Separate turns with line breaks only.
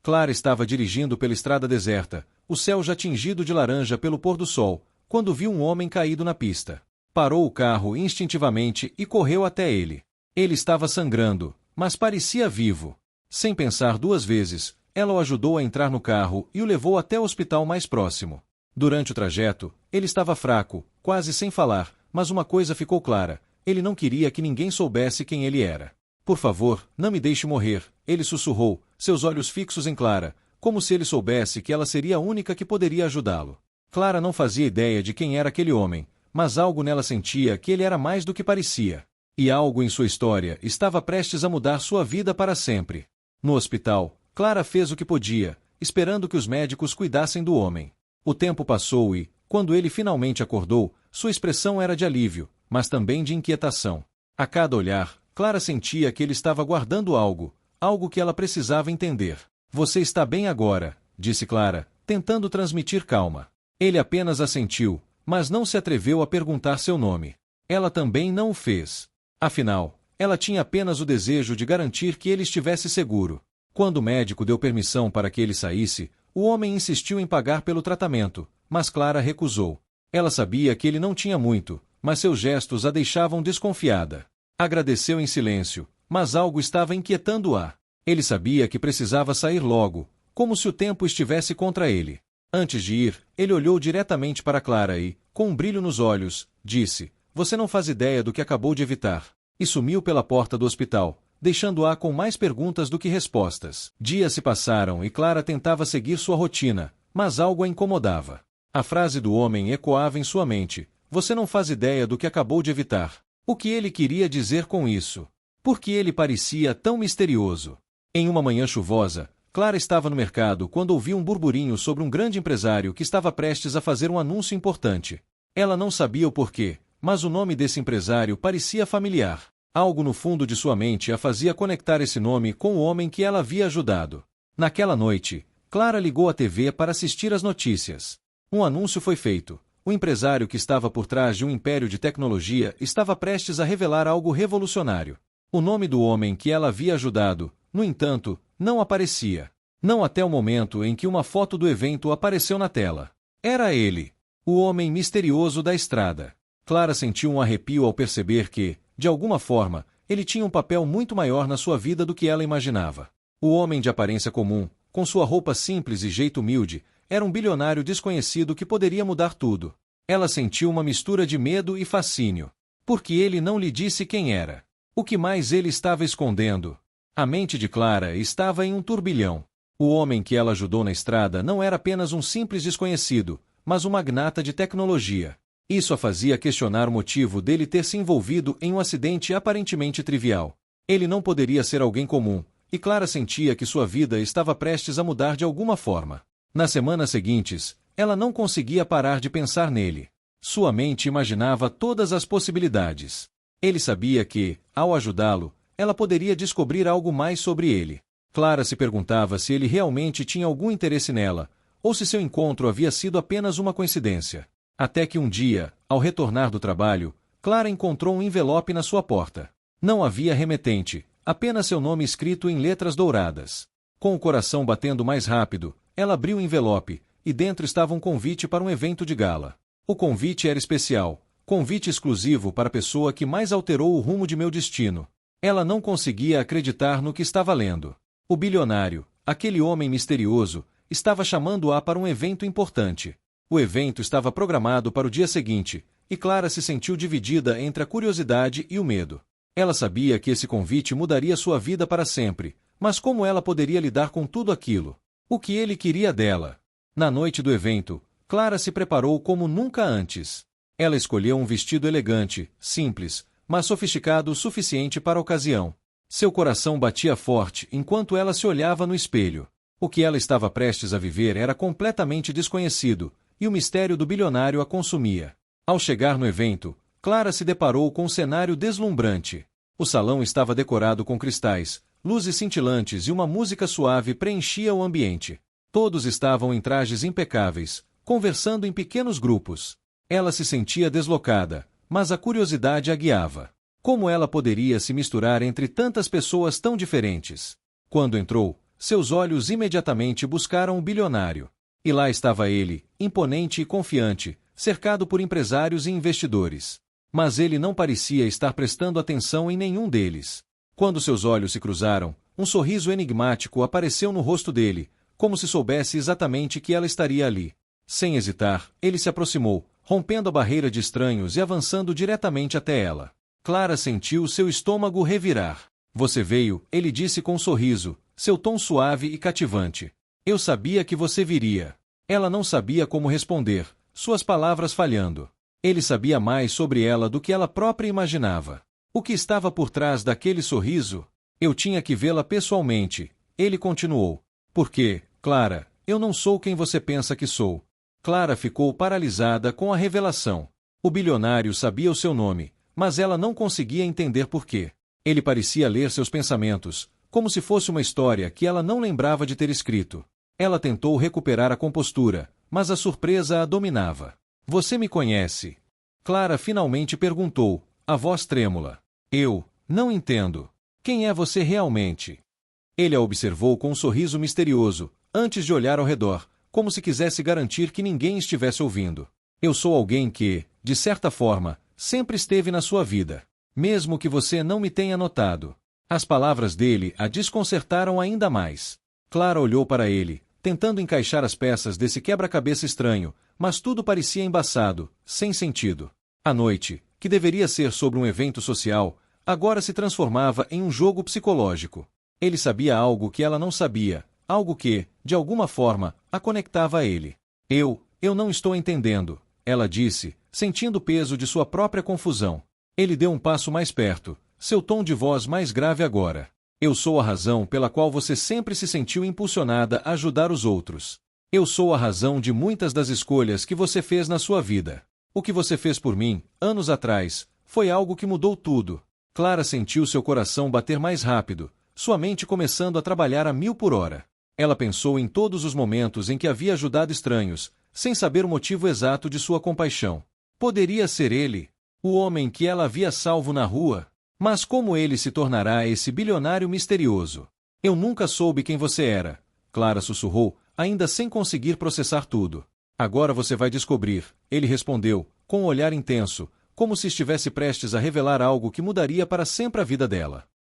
Clara estava dirigindo pela estrada deserta, o céu já tingido de laranja pelo pôr do sol, quando viu um homem caído na pista. Parou o carro instintivamente e correu até ele. Ele estava sangrando, mas parecia vivo. Sem pensar duas vezes, ela o ajudou a entrar no carro e o levou até o hospital mais próximo. Durante o trajeto, ele estava fraco, quase sem falar, mas uma coisa ficou clara: ele não queria que ninguém soubesse quem ele era. Por favor, não me deixe morrer, ele sussurrou, seus olhos fixos em Clara, como se ele soubesse que ela seria a única que poderia ajudá-lo. Clara não fazia ideia de quem era aquele homem, mas algo nela sentia que ele era mais do que parecia. E algo em sua história estava prestes a mudar sua vida para sempre. No hospital, Clara fez o que podia, esperando que os médicos cuidassem do homem. O tempo passou e, quando ele finalmente acordou, sua expressão era de alívio, mas também de inquietação. A cada olhar, Clara sentia que ele estava guardando algo que ela precisava entender. Você está bem agora, disse Clara, tentando transmitir calma. Ele apenas assentiu, mas não se atreveu a perguntar seu nome. Ela também não o fez. Afinal, ela tinha apenas o desejo de garantir que ele estivesse seguro. Quando o médico deu permissão para que ele saísse, o homem insistiu em pagar pelo tratamento, mas Clara recusou. Ela sabia que ele não tinha muito, mas seus gestos a deixavam desconfiada. Agradeceu em silêncio, mas algo estava inquietando-a. Ele sabia que precisava sair logo, como se o tempo estivesse contra ele. Antes de ir, ele olhou diretamente para Clara e, com um brilho nos olhos, disse: "Você não faz ideia do que acabou de evitar." E sumiu pela porta do hospital, deixando-a com mais perguntas do que respostas. Dias se passaram e Clara tentava seguir sua rotina, mas algo a incomodava. A frase do homem ecoava em sua mente: "Você não faz ideia do que acabou de evitar." O que ele queria dizer com isso? Por que ele parecia tão misterioso? Em uma manhã chuvosa, Clara estava no mercado quando ouviu um burburinho sobre um grande empresário que estava prestes a fazer um anúncio importante. Ela não sabia o porquê, mas o nome desse empresário parecia familiar. Algo no fundo de sua mente a fazia conectar esse nome com o homem que ela havia ajudado. Naquela noite, Clara ligou a TV para assistir às notícias. Um anúncio foi feito. O empresário que estava por trás de um império de tecnologia estava prestes a revelar algo revolucionário. O nome do homem que ela havia ajudado, no entanto, não aparecia. Não até o momento em que uma foto do evento apareceu na tela. Era ele, o homem misterioso da estrada. Clara sentiu um arrepio ao perceber que, de alguma forma, ele tinha um papel muito maior na sua vida do que ela imaginava. O homem de aparência comum, com sua roupa simples e jeito humilde, era um bilionário desconhecido que poderia mudar tudo. Ela sentiu uma mistura de medo e fascínio. Porque ele não lhe disse quem era. O que mais ele estava escondendo? A mente de Clara estava em um turbilhão. O homem que ela ajudou na estrada não era apenas um simples desconhecido, mas um magnata de tecnologia. Isso a fazia questionar o motivo dele ter se envolvido em um acidente aparentemente trivial. Ele não poderia ser alguém comum, e Clara sentia que sua vida estava prestes a mudar de alguma forma. Nas semanas seguintes, ela não conseguia parar de pensar nele. Sua mente imaginava todas as possibilidades. Ele sabia que, ao ajudá-lo, ela poderia descobrir algo mais sobre ele. Clara se perguntava se ele realmente tinha algum interesse nela, ou se seu encontro havia sido apenas uma coincidência. Até que um dia, ao retornar do trabalho, Clara encontrou um envelope na sua porta. Não havia remetente, apenas seu nome escrito em letras douradas. Com o coração batendo mais rápido, ela abriu o envelope, e dentro estava um convite para um evento de gala. O convite era especial, convite exclusivo para a pessoa que mais alterou o rumo de meu destino. Ela não conseguia acreditar no que estava lendo. O bilionário, aquele homem misterioso, estava chamando-a para um evento importante. O evento estava programado para o dia seguinte, e Clara se sentiu dividida entre a curiosidade e o medo. Ela sabia que esse convite mudaria sua vida para sempre, mas como ela poderia lidar com tudo aquilo? O que ele queria dela? Na noite do evento, Clara se preparou como nunca antes. Ela escolheu um vestido elegante, simples, mas sofisticado o suficiente para a ocasião. Seu coração batia forte enquanto ela se olhava no espelho. O que ela estava prestes a viver era completamente desconhecido, e o mistério do bilionário a consumia. Ao chegar no evento, Clara se deparou com um cenário deslumbrante. O salão estava decorado com cristais, luzes cintilantes e uma música suave preenchia o ambiente. Todos estavam em trajes impecáveis, conversando em pequenos grupos. Ela se sentia deslocada, mas a curiosidade a guiava. Como ela poderia se misturar entre tantas pessoas tão diferentes? Quando entrou, Seus olhos imediatamente buscaram o bilionário. E lá estava ele, imponente e confiante, cercado por empresários e investidores. Mas ele não parecia estar prestando atenção em nenhum deles. Quando seus olhos se cruzaram, um sorriso enigmático apareceu no rosto dele, como se soubesse exatamente que ela estaria ali. Sem hesitar, ele se aproximou, rompendo a barreira de estranhos e avançando diretamente até ela. Clara sentiu seu estômago revirar. Você veio, ele disse com um sorriso, seu tom suave e cativante. Eu sabia que você viria. Ela não sabia como responder, suas palavras falhando. Ele sabia mais sobre ela do que ela própria imaginava. O que estava por trás daquele sorriso? Eu tinha que vê-la pessoalmente, ele continuou. Porque, Clara, eu não sou quem você pensa que sou. Clara ficou paralisada com a revelação. O bilionário sabia o seu nome, mas ela não conseguia entender por quê. Ele parecia ler seus pensamentos, como se fosse uma história que ela não lembrava de ter escrito. Ela tentou recuperar a compostura, mas a surpresa a dominava. Você me conhece? Clara finalmente perguntou, a voz trêmula. Eu não entendo. Quem é você realmente? Ele a observou com um sorriso misterioso, antes de olhar ao redor, como se quisesse garantir que ninguém estivesse ouvindo. Eu sou alguém que, de certa forma, sempre esteve na sua vida. Mesmo que você não me tenha notado. As palavras dele a desconcertaram ainda mais. Clara olhou para ele, tentando encaixar as peças desse quebra-cabeça estranho, mas tudo parecia embaçado, sem sentido. A noite, que deveria ser sobre um evento social, agora se transformava em um jogo psicológico. Ele sabia algo que ela não sabia, algo que, de alguma forma, a conectava a ele. Eu não estou entendendo, ela disse, sentindo o peso de sua própria confusão. Ele deu um passo mais perto, seu tom de voz mais grave agora. Eu sou a razão pela qual você sempre se sentiu impulsionada a ajudar os outros. Eu sou a razão de muitas das escolhas que você fez na sua vida. O que você fez por mim, anos atrás, foi algo que mudou tudo. Clara sentiu seu coração bater mais rápido, sua mente começando a trabalhar a 1000 por hora. Ela pensou em todos os momentos em que havia ajudado estranhos, sem saber o motivo exato de sua compaixão. Poderia ser ele, o homem que ela havia salvo na rua? Mas como ele se tornará esse bilionário misterioso? Eu nunca soube quem você era, Clara sussurrou, ainda sem conseguir processar tudo. Agora você vai descobrir, ele respondeu, com um olhar intenso, como se estivesse prestes a revelar algo que mudaria para sempre a vida dela.